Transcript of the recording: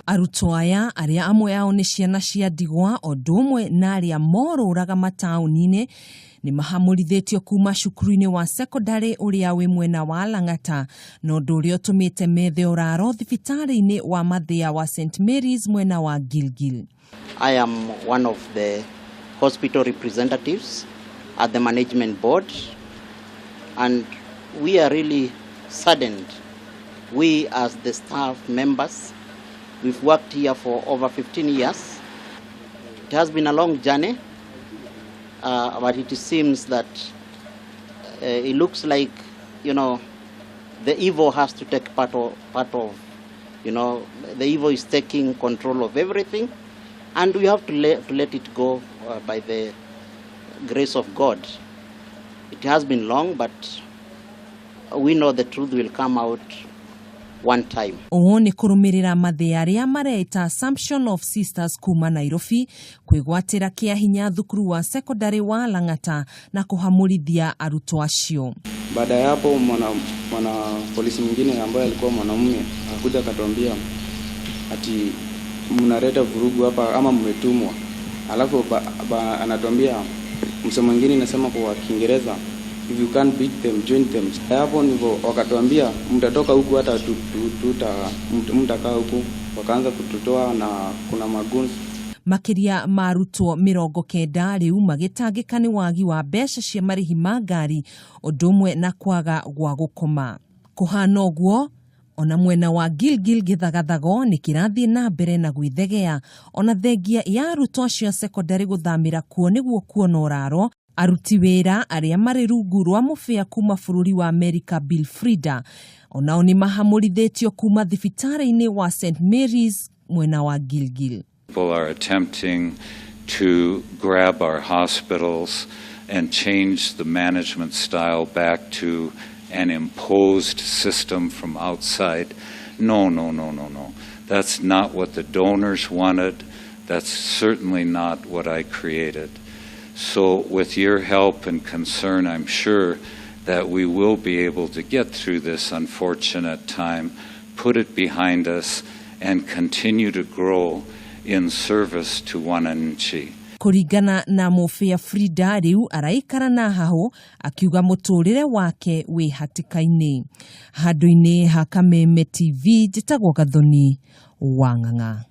Arutwo aya aria amwe ao ni ciana cia ndigwa o ndumwe na aria morũraga mataũni-inĩ ni mahamũrithĩtio kuma cukuru-inĩ wa secondary uria wi mwena wa Lang'ata na ũndũ ũrĩa ũtũmĩte methe ũraro thibitarĩ-inĩ wa Mathia wa St Mary's mwena wa Gilgil. I am one of the hospital representatives at the management board, and we are really saddened. We as the staff members, we've worked here for over 15 years. It has been a long journey, but it seems that it looks like, the evil has to take part of, the evil is taking control of everything, and we have to let it go by the grace of God. It has been long, but we know the truth will come out one time. O ni kurumirira Mathia aria mareita Assumption of Sisters kuma Nairobi kwigwatira kia hinya thukuru wa secondary wa Lang'ata na kuhamurithia arutwo acio. Baada ya hapo mwana polisi mwingine ambaye alikuwa mwanamume akakuja akatuambia ati mnaleta vurugu hapa ama mmetumwa. Alafu anatuambia msemo mwingine inasema kwa Kiingereza, if you can't beat them, join them. Hapo ndivyo wakatuambia mtatoka huku hata mtakaa huku. Wakaanza kututoa na kuna maguns. Makiria marutwo 90 riu magitangika ni wagi wa mbeca cia marihi ma ngari ũndũmwe na kwaga gwa gũkoma. Kuhana ũguo ona mwena wa Gilgil githagathago ni kirathie na mbere na gwithegea ona thengia ya arutwo acio secondary guthamira kuo niguo kuona ũraro. Aruti wĩra aria mari rungu rwa mũbĩa kuma bũrũri wa America Bill Frida onao ni mahamũrithĩtio kuma thibitarĩ-inĩ wa St Mary's mwena wa Gilgil. People are attempting to grab our hospitals and change the management style back to an imposed system from outside. No. That's not what the donors wanted. That's certainly not what I created. So with your help and concern, I'm sure that we will be able to get through this unfortunate time, put it behind us, and continue to grow in service to wananchi. Kuringana na mũbĩa Frida riu araikara na haho akiuga mũtũrĩre wake wi hatĩka-inĩ. Handũ-inĩ ha Kameme TV njĩtagwo Gathoni wa Ng'ang'a.